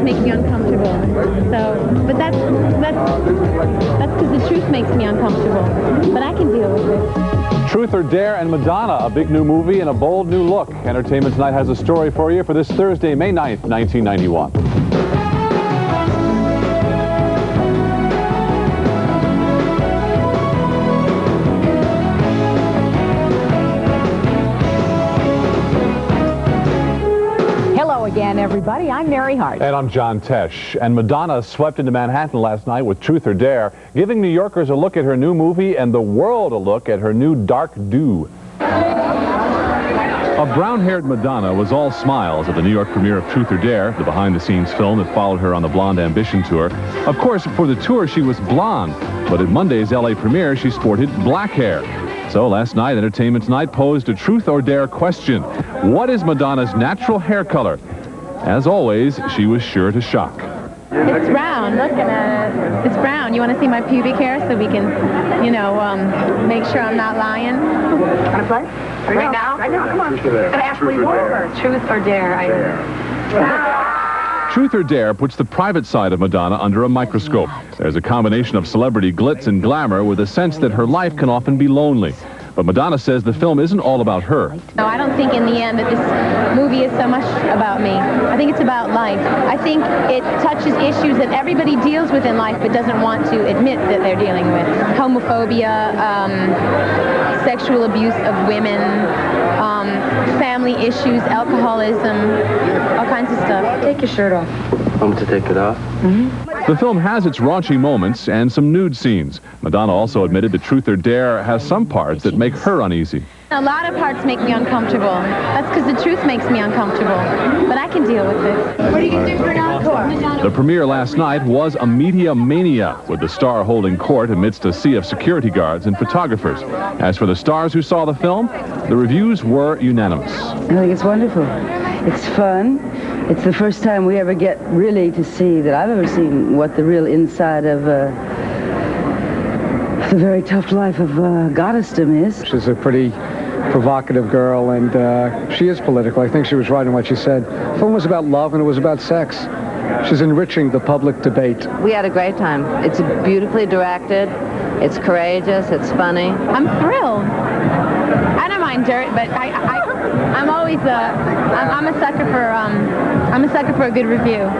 make me uncomfortable. So, but that's because the truth makes me uncomfortable. But I can deal with it. Truth or Dare and Madonna, a big new movie and a bold new look. Entertainment Tonight has a story for you for this Thursday, May 9th, 1991. Again, everybody. I'm Mary Hart. And I'm John Tesh. And Madonna swept into Manhattan last night with Truth or Dare, giving New Yorkers a look at her new movie and the world a look at her new Dark Do. A brown-haired Madonna was all smiles at the New York premiere of Truth or Dare, the behind-the-scenes film that followed her on the Blonde Ambition tour. Of course, for the tour, she was blonde, but at Monday's LA premiere, she sported black hair. So last night, Entertainment Tonight posed a Truth or Dare question. What is Madonna's natural hair color? As always, she was sure to shock. It's brown. Looking at it. It's brown. You want to see my pubic hair so we can, you know, make sure I'm not lying? Want to play? Right now? Right now, come on. Ashley Warner. Truth or Dare. Truth or Dare puts the private side of Madonna under a microscope. There's a combination of celebrity glitz and glamour with a sense that her life can often be lonely. But Madonna says the film isn't all about her. No, I don't think in the end that this movie is so much about me. I think it's about life. I think it touches issues that everybody deals with in life but doesn't want to admit that they're dealing with. Homophobia, sexual abuse of women, family issues, alcoholism, all kinds of stuff. Take your shirt off. Want to take it off? The film has its raunchy moments and some nude scenes. Madonna also admitted that Truth or Dare has some parts that make her uneasy. A lot of parts make me uncomfortable. That's because the truth makes me uncomfortable. But I can deal with it. What are you going to do for an encore? The premiere last night was a media mania, with the star holding court amidst a sea of security guards and photographers. As for the stars who saw the film, the reviews were unanimous. I think it's wonderful. It's fun. It's the first time we ever get really to see, that I've ever seen, what the real inside of the very tough life of goddessdom is. She's a pretty provocative girl, and she is political. I think she was right in what she said. The film was about love, and it was about sex. She's enriching the public debate. We had a great time. It's beautifully directed. It's courageous. It's funny. I'm thrilled. I don't mind dirt, but I'm always I'm a sucker for a good review.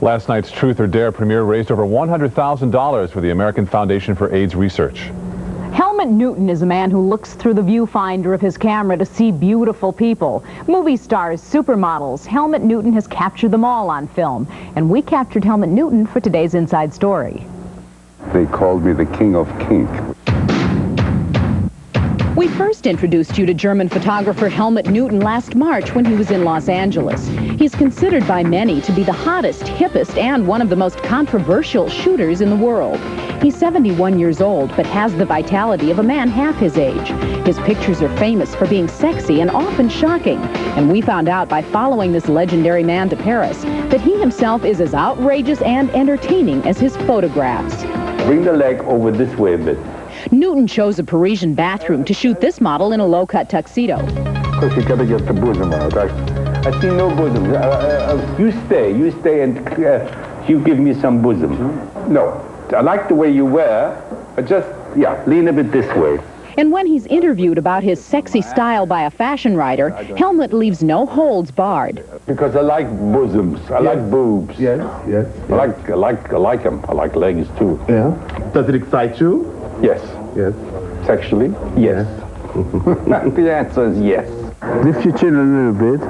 Last night's Truth or Dare premiere raised over $100,000 for the American Foundation for AIDS Research. Helmut Newton is a man who looks through the viewfinder of his camera to see beautiful people. Movie stars, supermodels. Helmut Newton has captured them all on film. And we captured Helmut Newton for today's Inside Story. They called me the King of Kink. We first introduced you to German photographer Helmut Newton last March when he was in Los Angeles. He's considered by many to be the hottest, hippest, and one of the most controversial shooters in the world. He's 71 years old, but has the vitality of a man half his age. His pictures are famous for being sexy and often shocking. And we found out by following this legendary man to Paris that he himself is as outrageous and entertaining as his photographs. Bring the leg over this way a bit. Newton chose a Parisian bathroom to shoot this model in a low-cut tuxedo. Of course, you gotta get the bosom out. I see no bosom. You stay, and you give me some bosom. No, I like the way you wear, but just, yeah, lean a bit this way. And when he's interviewed about his sexy style by a fashion writer, Helmut leaves no holds barred. Because I like bosoms. I like boobs. Yes. I like them. I like legs too. Yeah. Does it excite you? Yes. Yes. Sexually? Yes. The answer is yes. Lift your chin a little bit.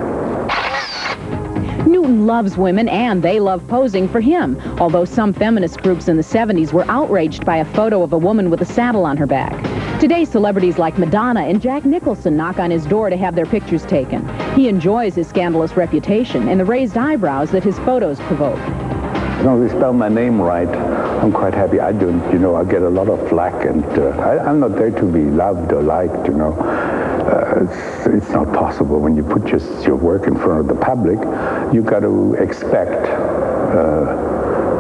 Newton loves women and they love posing for him, although some feminist groups in the 70s were outraged by a photo of a woman with a saddle on her back. Today, celebrities like Madonna and Jack Nicholson knock on his door to have their pictures taken. He enjoys his scandalous reputation and the raised eyebrows that his photos provoke. As long as they spell my name right, I'm quite happy. I don't, I get a lot of flack, and I'm not there to be loved or liked, It's not possible. When you put your work in front of the public, you got to expect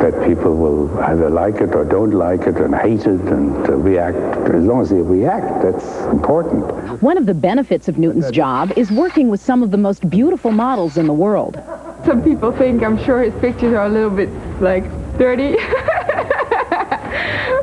that people will either like it or don't like it and hate it and react. As long as they react, that's important. One of the benefits of Newton's job is working with some of the most beautiful models in the world. Some people think, I'm sure his pictures are a little bit, like, dirty.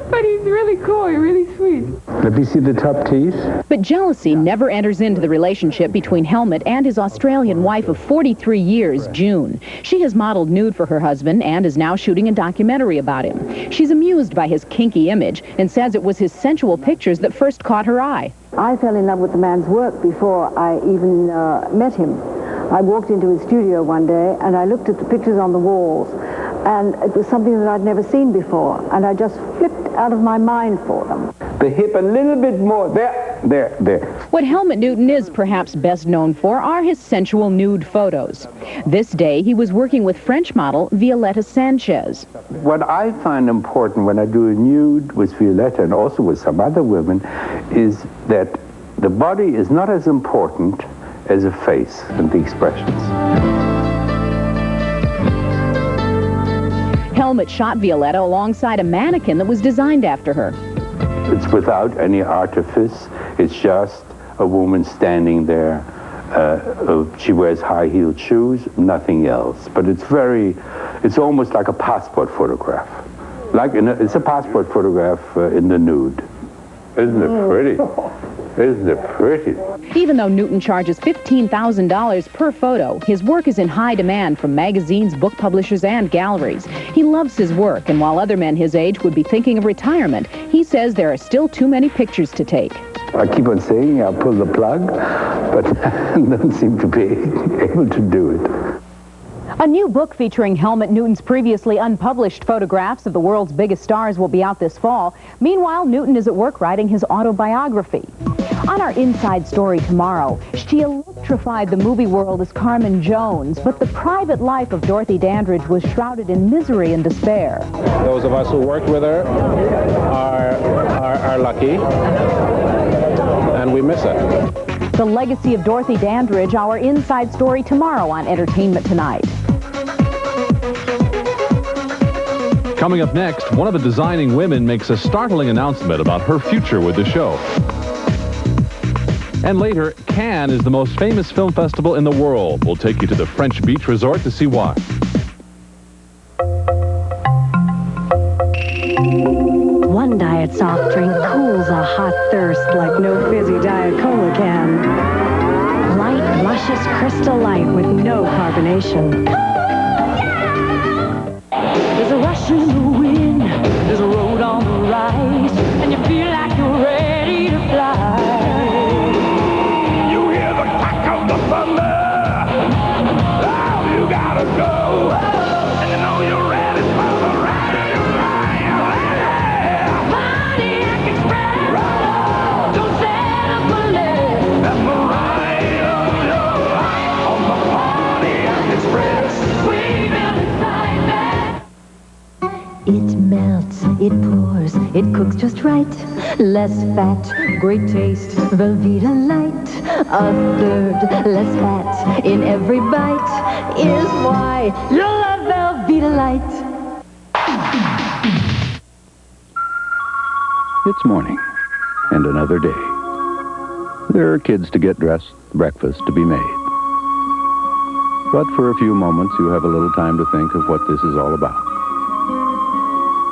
But he's really cool, he's really sweet. Let me see the top teeth. But jealousy never enters into the relationship between Helmut and his Australian wife of 43 years, June. She has modeled nude for her husband and is now shooting a documentary about him. She's amused by his kinky image and says it was his sensual pictures that first caught her eye. I fell in love with the man's work before I even met him. I walked into his studio one day and I looked at the pictures on the walls, and it was something that I'd never seen before, and I just flipped out of my mind for them. The hip a little bit more. There. What Helmut Newton is perhaps best known for are his sensual nude photos. This day, he was working with French model Violetta Sanchez. What I find important when I do a nude with Violetta and also with some other women is that the body is not as important as a face and the expressions. Helmut shot Violetta alongside a mannequin that was designed after her. It's without any artifice. It's just a woman standing there. She wears high-heeled shoes, nothing else. But it's almost like a passport photograph. It's a passport photograph in the nude. Isn't it pretty? Isn't it pretty? Even though Newton charges $15,000 per photo, his work is in high demand from magazines, book publishers, and galleries. He loves his work, and while other men his age would be thinking of retirement, he says there are still too many pictures to take. I keep on saying I'll pull the plug, but don't seem to be able to do it. A new book featuring Helmut Newton's previously unpublished photographs of the world's biggest stars will be out this fall. Meanwhile, Newton is at work writing his autobiography. On our Inside Story tomorrow, she electrified the movie world as Carmen Jones, but the private life of Dorothy Dandridge was shrouded in misery and despair. Those of us who worked with her are lucky, and we miss her. The legacy of Dorothy Dandridge, our Inside Story tomorrow on Entertainment Tonight. Coming up next, one of the designing women makes a startling announcement about her future with the show. And later, Cannes is the most famous film festival in the world. We'll take you to the French beach resort to see why. One diet soft drink cools a hot thirst like no fizzy Diet Cola can. Light, luscious Crystal Light with no carbonation. There's a rush in the wind, there's a road on the rise, and you feel like you're ready to fly. You hear the crack of the thunder, oh, you gotta go, and you know you're ready for the ride. Pontiac Express, don't settle for less. That's the ride of your life on the Pontiac Express. We built inside that. It melts, it pours, it cooks just right. Less fat, great taste, Velveeta Light. A third less fat in every bite is why you love Velveeta Light. It's morning, and another day. There are kids to get dressed, breakfast to be made. But for a few moments, you have a little time to think of what this is all about.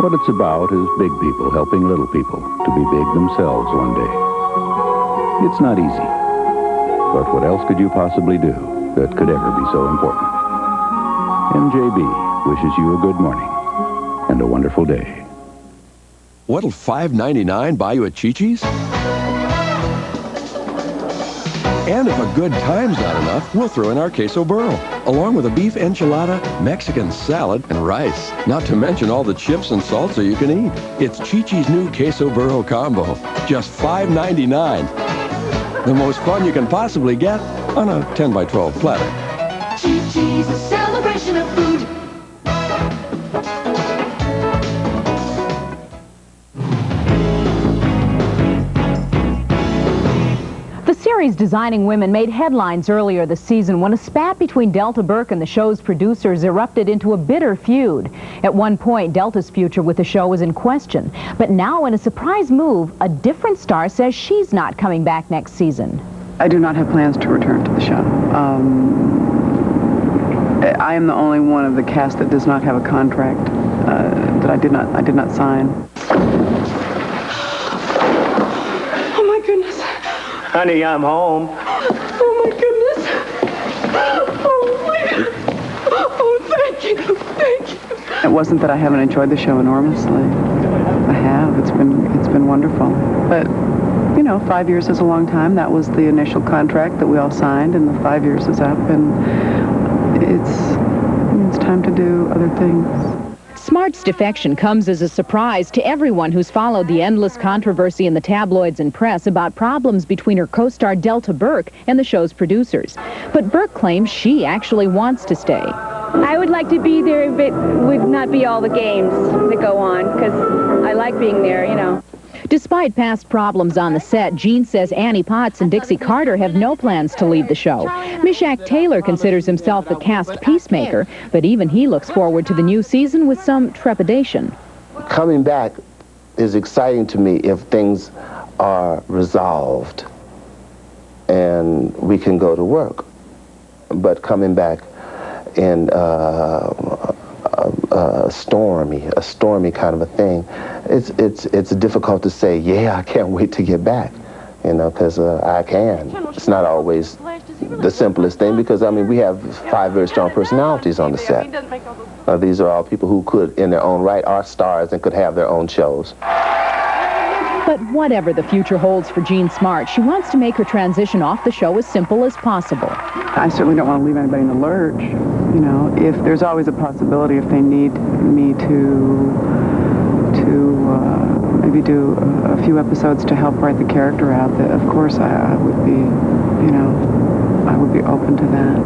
What it's about is big people helping little people to be big themselves one day. It's not easy, but what else could you possibly do that could ever be so important? MJB wishes you a good morning and a wonderful day. What'll $5.99 buy you at Chi-Chi's? And if a good time's not enough, we'll throw in our queso burro, along with a beef enchilada, Mexican salad, and rice. Not to mention all the chips and salsa you can eat. It's Chi-Chi's new queso burro combo, just $5.99. The most fun you can possibly get on a 10 by 12 platter. Chi-Chi's, a celebration of food. The series Designing Women made headlines earlier this season when a spat between Delta Burke and the show's producers erupted into a bitter feud. At one point, Delta's future with the show was in question. But now, in a surprise move, a different star says she's not coming back next season. I do not have plans to return to the show. I am the only one of the cast that does not have a contract that I did not sign. Oh my goodness. Honey, I'm home. Oh my goodness. Oh my goodness. Oh, thank you. Thank you. It wasn't that I haven't enjoyed the show enormously. I have. It's been wonderful. But, you know, 5 years is a long time. That was the initial contract that we all signed, and the 5 years is up, and it's time to do other things. Smart's defection comes as a surprise to everyone who's followed the endless controversy in the tabloids and press about problems between her co-star Delta Burke and the show's producers. But Burke claims she actually wants to stay. I would like to be there if it would not be all the games that go on, because I like being there, you know. Despite past problems on the set, Jean says Annie Potts and Dixie Carter have no plans to leave the show. Mishak Taylor considers himself the cast peacemaker, but even he looks forward to the new season with some trepidation. Coming back is exciting to me if things are resolved and we can go to work. But coming back in a stormy kind of a thing, it's difficult to say, yeah, I can't wait to get back, you know, because I can. It's not always the simplest thing, because, I mean, we have 5 very strong personalities on the set. These are all people who could, in their own right, are stars and could have their own shows. But whatever the future holds for Jean Smart, she wants to make her transition off the show as simple as possible. I certainly don't want to leave anybody in the lurch. You know, if there's always a possibility, if they need me to maybe do a few episodes to help write the character out, that of course I would be, you know, I would be open to that.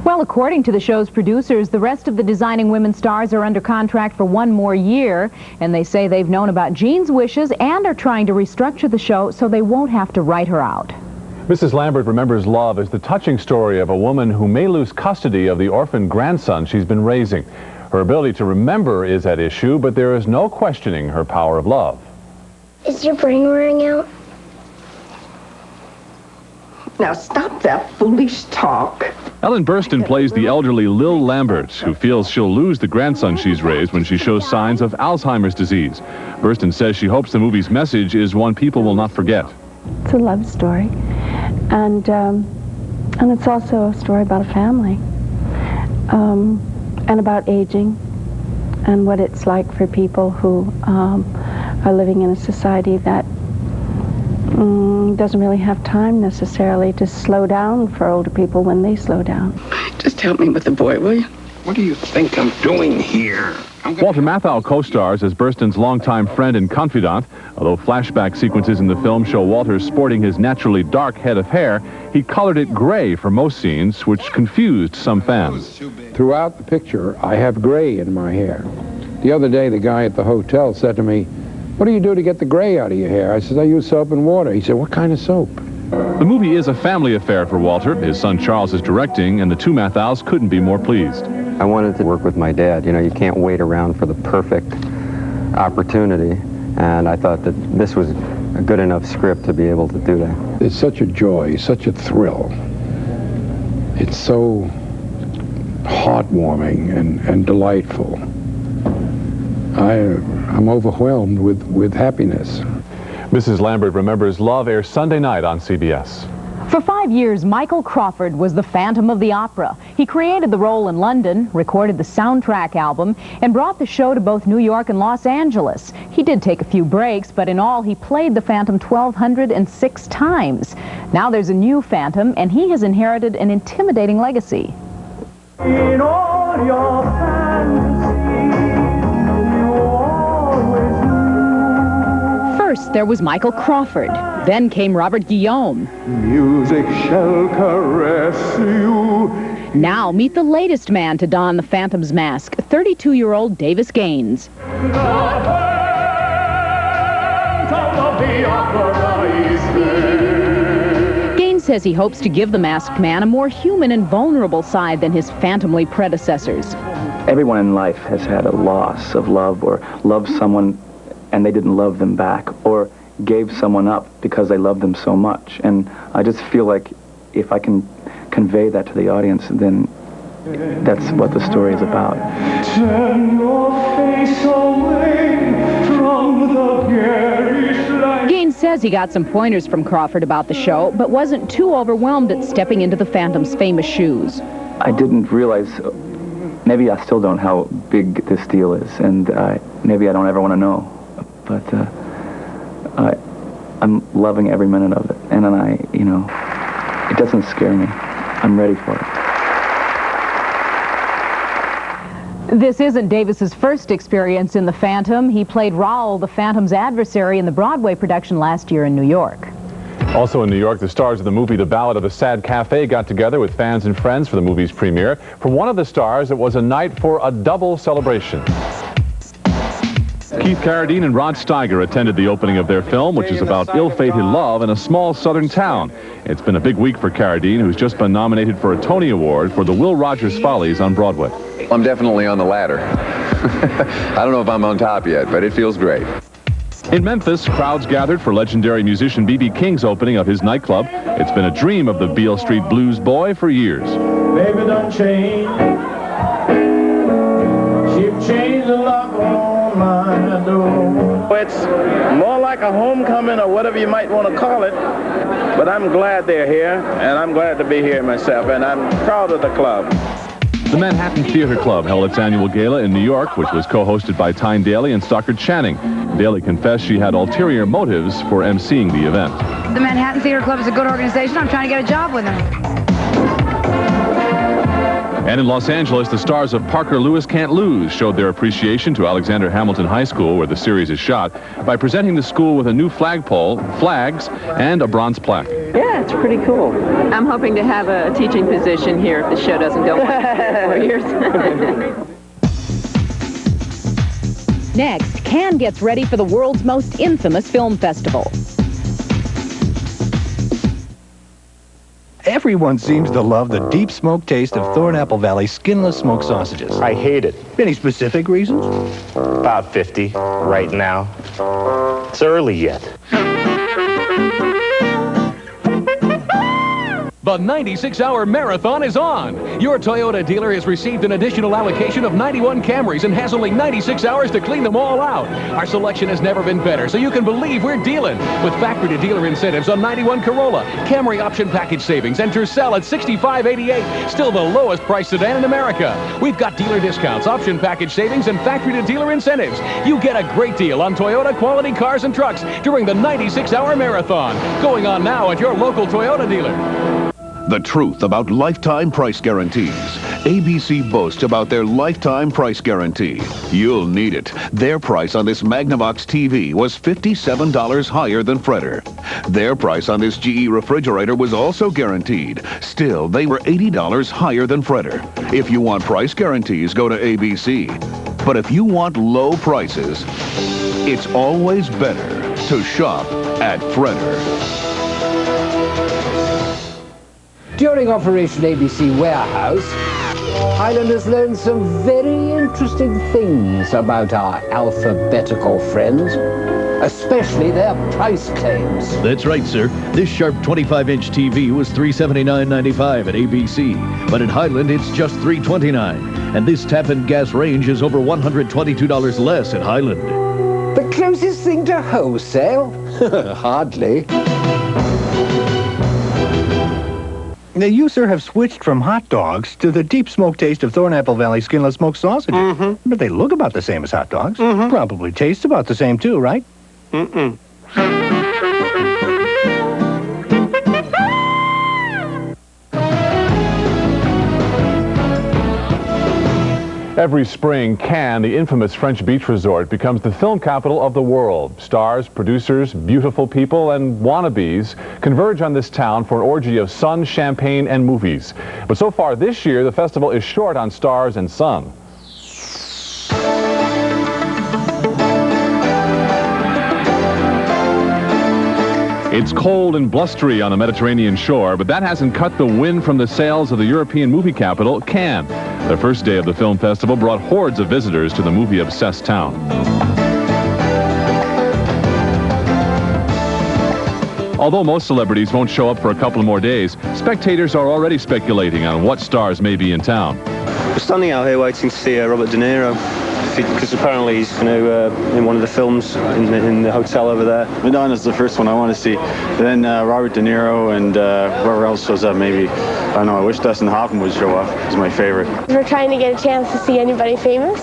Well, according to the show's producers, the rest of the Designing Women stars are under contract for 1 more year, and they say they've known about Jean's wishes and are trying to restructure the show so they won't have to write her out. Mrs. Lambert Remembers Love is the touching story of a woman who may lose custody of the orphan grandson she's been raising. Her ability to remember is at issue, but there is no questioning her power of love. Is your brain wearing out? Now stop that foolish talk. Ellen Burstyn plays the elderly Lil Lambert, who feels she'll lose the grandson she's raised when she shows signs of Alzheimer's disease. Burstyn says she hopes the movie's message is one people will not forget. It's a love story, and it's also a story about a family, and about aging, and what it's like for people who are living in a society that doesn't really have time necessarily to slow down for older people when they slow down. Just help me with the boy, will you? What do you think I'm doing here? Walter Matthau co-stars as Burstyn's longtime friend and confidant. Although flashback sequences in the film show Walter sporting his naturally dark head of hair, he colored it gray for most scenes, which confused some fans. Throughout the picture, I have gray in my hair. The other day, the guy at the hotel said to me, "What do you do to get the gray out of your hair?" I said, "I use soap and water." He said, "What kind of soap?" The movie is a family affair for Walter. His son Charles is directing, and the two Mathaus couldn't be more pleased. I wanted to work with my dad. You know, you can't wait around for the perfect opportunity, and I thought that this was a good enough script to be able to do that. It's such a joy, such a thrill. It's so heartwarming and delightful. I'm overwhelmed with happiness. Mrs. Lambert Remembers Love airs Sunday night on CBS. For 5 years, Michael Crawford was the Phantom of the Opera. He created the role in London, recorded the soundtrack album, and brought the show to both New York and Los Angeles. He did take a few breaks, but in all, he played the Phantom 1,206 times. Now there's a new Phantom, and he has inherited an intimidating legacy. In all your fantasies, you always knew. First, there was Michael Crawford. Then came Robert Guillaume. Music shall caress you. Now, meet the latest man to don the Phantom's mask, 32-year-old Davis Gaines. Gaines says he hopes to give the masked man a more human and vulnerable side than his phantomly predecessors. Everyone in life has had a loss of love, or loved someone and they didn't love them back, or gave someone up because they loved them so much. And I just feel like if I can convey that to the audience, then that's what the story is about. Turn your face away from the garish light. Gaines says he got some pointers from Crawford about the show, but wasn't too overwhelmed at stepping into the Phantom's famous shoes. I didn't realize, maybe I still don't, how big this deal is, and maybe I don't ever want to know, but I'm loving every minute of it, and then it doesn't scare me. I'm ready for it. This isn't Davis's first experience in the Phantom. He played Raoul, the Phantom's adversary, in the Broadway production last year in New York. Also in New York, the stars of the movie The Ballad of the Sad Cafe got together with fans and friends for the movie's premiere. For one of the stars, it was a night for a double celebration. Keith Carradine and Rod Steiger attended the opening of their film, which is about ill-fated love in a small southern town. It's been a big week for Carradine, who's just been nominated for a Tony Award for the Will Rogers Follies on Broadway. I'm definitely on the ladder. I don't know if I'm on top yet, but it feels great. In Memphis, crowds gathered for legendary musician B.B. King's opening of his nightclub. It's been a dream of the Beale Street Blues boy for years. Baby, don't change. She've changed the lock on my door. It's more like a homecoming or whatever you might want to call it, but I'm glad they're here, and I'm glad to be here myself, and I'm proud of the club. The Manhattan Theater Club held its annual gala in New York, which was co-hosted by Tyne Daly and Stockard Channing. Daly confessed she had ulterior motives for emceeing the event. The Manhattan Theater Club is a good organization. I'm trying to get a job with them. And in Los Angeles, the stars of Parker Lewis Can't Lose showed their appreciation to Alexander Hamilton High School, where the series is shot, by presenting the school with a new flagpole, flags, and a bronze plaque. Yeah, it's pretty cool. I'm hoping to have a teaching position here if the show doesn't go on 4 years. Next, Cannes gets ready for the world's most infamous film festival. Everyone seems to love the deep smoke taste of Thornapple Valley skinless smoked sausages. I hate it. Any specific reasons? About 50 right now. It's early yet. The 96-hour marathon is on. Your Toyota dealer has received an additional allocation of 91 Camrys and has only 96 hours to clean them all out. Our selection has never been better, so you can believe we're dealing. With factory-to-dealer incentives on 91 Corolla, Camry option package savings, and Tercel at $65.88. Still the lowest price sedan in America. We've got dealer discounts, option package savings, and factory-to-dealer incentives. You get a great deal on Toyota quality cars and trucks during the 96-hour marathon. Going on now at your local Toyota dealer. The truth about lifetime price guarantees. ABC boasts about their lifetime price guarantee. You'll need it. Their price on this Magnavox TV was $57 higher than Fredder. Their price on this GE refrigerator was also guaranteed. Still, they were $80 higher than Fredder. If you want price guarantees, go to ABC. But if you want low prices, it's always better to shop at Fredder. During Operation ABC Warehouse, Highlanders learned some very interesting things about our alphabetical friends, especially their price claims. That's right, sir. This sharp 25-inch TV was $379.95 at ABC, but at Highland it's just $329, and this tap-in gas range is over $122 less at Highland. The closest thing to wholesale? Hardly. Now, you, sir, have switched from hot dogs to the deep smoke taste of Thornapple Valley skinless smoked sausages. Mm-hmm. But they look about the same as hot dogs. Mm-hmm. Probably taste about the same, too, right? Mm-mm. Every spring, Cannes, the infamous French beach resort, becomes the film capital of the world. Stars, producers, beautiful people, and wannabes converge on this town for an orgy of sun, champagne, and movies. But so far this year, the festival is short on stars and sun. It's cold and blustery on the Mediterranean shore, but that hasn't cut the wind from the sails of the European movie capital, Cannes. The first day of the film festival brought hordes of visitors to the movie-obsessed town. Although most celebrities won't show up for a couple more days, spectators are already speculating on what stars may be in town. We're standing out here waiting to see Robert De Niro, because apparently he's in one of the films in the hotel over there. Madonna's the first one I want to see. Then Robert De Niro and whoever else shows up, maybe. I don't know, I wish Dustin Hoffman would show up. He's my favorite. We're trying to get a chance to see anybody famous.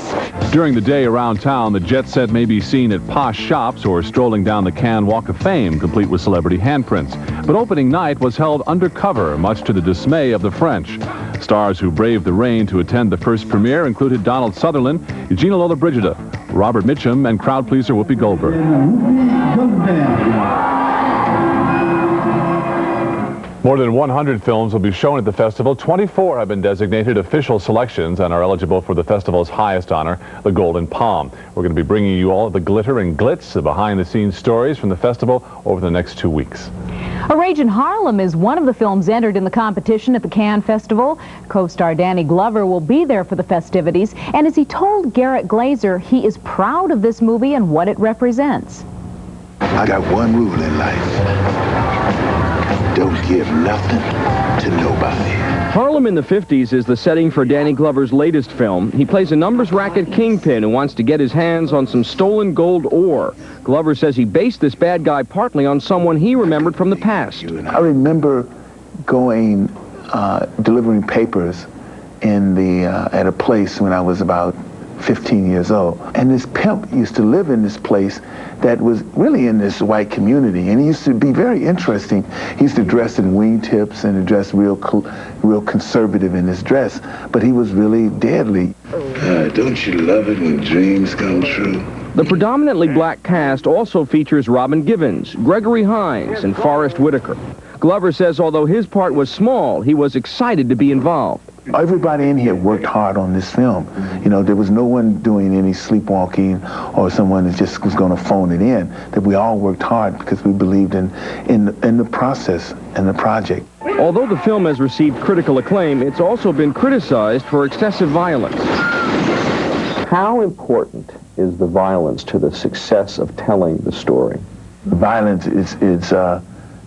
During the day around town, the jet set may be seen at posh shops or strolling down the Cannes Walk of Fame, complete with celebrity handprints. But opening night was held undercover, much to the dismay of the French. Stars who braved the rain to attend the first premiere included Donald Sutherland, Gina Lollobrigida, Robert Mitchum, and crowd pleaser Whoopi Goldberg. More than 100 films will be shown at the festival. 24 have been designated official selections and are eligible for the festival's highest honor, the Golden Palm. We're going to be bringing you all the glitter and glitz, the behind-the-scenes stories from the festival over the next 2 weeks. A Rage in Harlem is one of the films entered in the competition at the Cannes Festival. Co-star Danny Glover will be there for the festivities, and as he told Garrett Glazer, he is proud of this movie and what it represents. I got one rule in life. Don't give nothing to nobody. Harlem in the 50s is the setting for Danny Glover's latest film. He plays a numbers racket kingpin who wants to get his hands on some stolen gold ore. Glover says he based this bad guy partly on someone he remembered from the past. I remember going, delivering papers in at a place when I was about 15 years old. And this pimp used to live in this place that was really in this white community. And he used to be very interesting. He used to dress in wingtips and dress real conservative in his dress. But he was really deadly. Don't you love it when dreams come true? The predominantly black cast also features Robin Givens, Gregory Hines, and Forrest Whitaker. Glover says although his part was small, he was excited to be involved. Everybody in here worked hard on this film. You know, there was no one doing any sleepwalking or someone that just was going to phone it in. That we all worked hard because we believed in the process and the project. Although the film has received critical acclaim, it's also been criticized for excessive violence. How important is the violence to the success of telling the story? The violence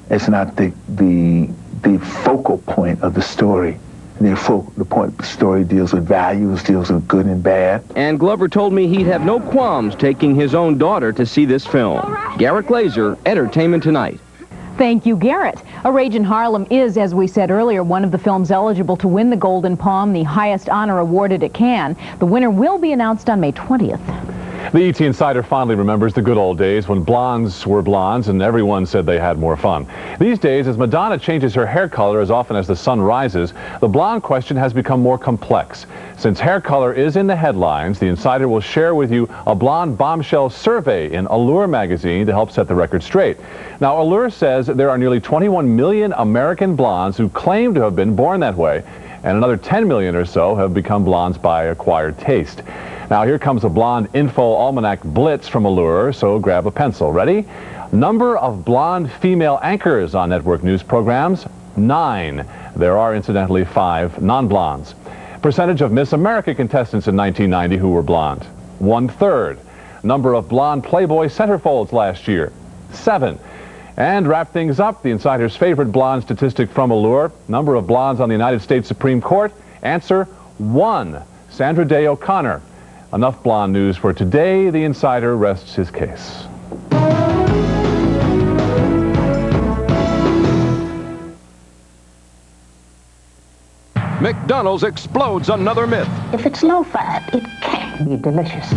it's not the focal point of the story. The point of the story deals with values, deals with good and bad. And Glover told me he'd have no qualms taking his own daughter to see this film. Garrett Glazer, Entertainment Tonight. Thank you, Garrett. A Rage in Harlem is, as we said earlier, one of the films eligible to win the Golden Palm, the highest honor awarded at Cannes. The winner will be announced on May 20th. The ET Insider fondly remembers the good old days when blondes were blondes and everyone said they had more fun. These days, as Madonna changes her hair color as often as the sun rises, the blonde question has become more complex. Since hair color is in the headlines, the Insider will share with you a blonde bombshell survey in Allure magazine to help set the record straight. Now, Allure says there are nearly 21 million American blondes who claim to have been born that way, and another 10 million or so have become blondes by acquired taste. Now here comes a blonde info almanac blitz from Allure, so grab a pencil. Ready? Number of blonde female anchors on network news programs, 9. There are incidentally 5 non-blondes. Percentage of Miss America contestants in 1990 who were blonde, 1/3. Number of blonde Playboy centerfolds last year, 7. And wrap things up, the Insider's favorite blonde statistic from Allure, number of blondes on the United States Supreme Court, answer 1. Sandra Day O'Connor. Enough blonde news for today. The Insider rests his case. McDonald's explodes another myth. If it's low-fat, it can't be delicious.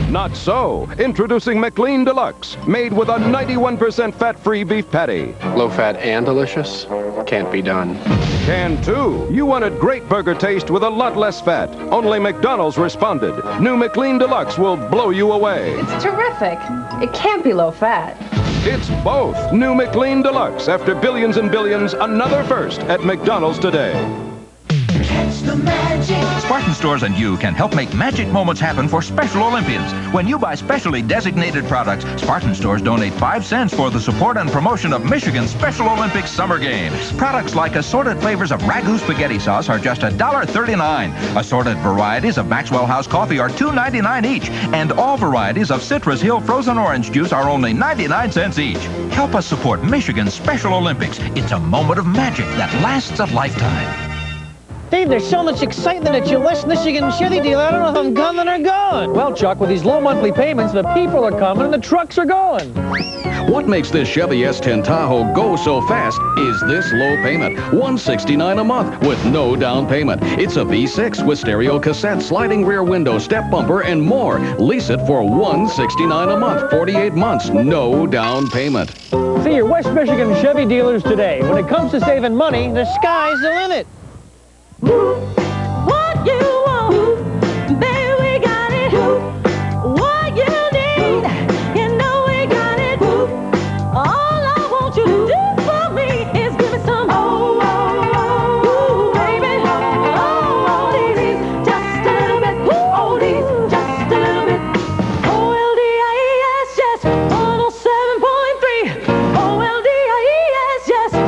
Not so. Introducing McLean Deluxe, made with a 91% fat-free beef patty. Low-fat and delicious? Can't be done. Can too. You wanted great burger taste with a lot less fat. Only McDonald's responded. New McLean Deluxe will blow you away. It's terrific. It can't be low-fat. It's both. New McLean Deluxe. After billions and billions, another first at McDonald's today. Catch the magic. Spartan Stores and you can help make magic moments happen for Special Olympians. When you buy specially designated products, Spartan Stores donate 5 cents for the support and promotion of Michigan's Special Olympics Summer Games. Products like assorted flavors of Ragu spaghetti sauce are just $1.39. Assorted varieties of Maxwell House coffee are $2.99 each. And all varieties of Citrus Hill frozen orange juice are only 99 cents each. Help us support Michigan's Special Olympics. It's a moment of magic that lasts a lifetime. Dave, there's so much excitement at your West Michigan Chevy dealer. I don't know if I'm coming or going. Well, Chuck, with these low monthly payments, the people are coming and the trucks are going. What makes this Chevy S10 Tahoe go so fast is this low payment. $169 a month with no down payment. It's a V6 with stereo cassette, sliding rear window, step bumper, and more. Lease it for $169 a month, 48 months, no down payment. See your West Michigan Chevy dealers today. When it comes to saving money, the sky's the limit. What you want, baby, we got it. What you need, you know we got it. All I want you to do for me is give me some baby. Oldies, just a little bit. Oldies, just a little bit. O-L-D-I-E-S, just 107.3. O-L-D-I-E-S, just 107.3.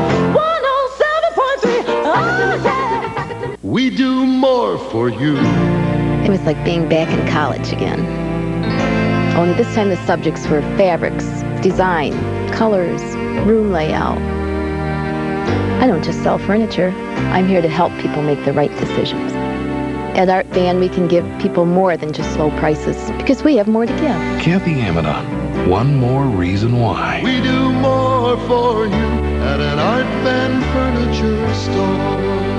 We do more for you. It was like being back in college again. Only this time the subjects were fabrics, design, colors, room layout. I don't just sell furniture. I'm here to help people make the right decisions. At Art Van, we can give people more than just low prices because we have more to give. Kathy Amadon, one more reason why. We do more for you at an Art Van furniture store.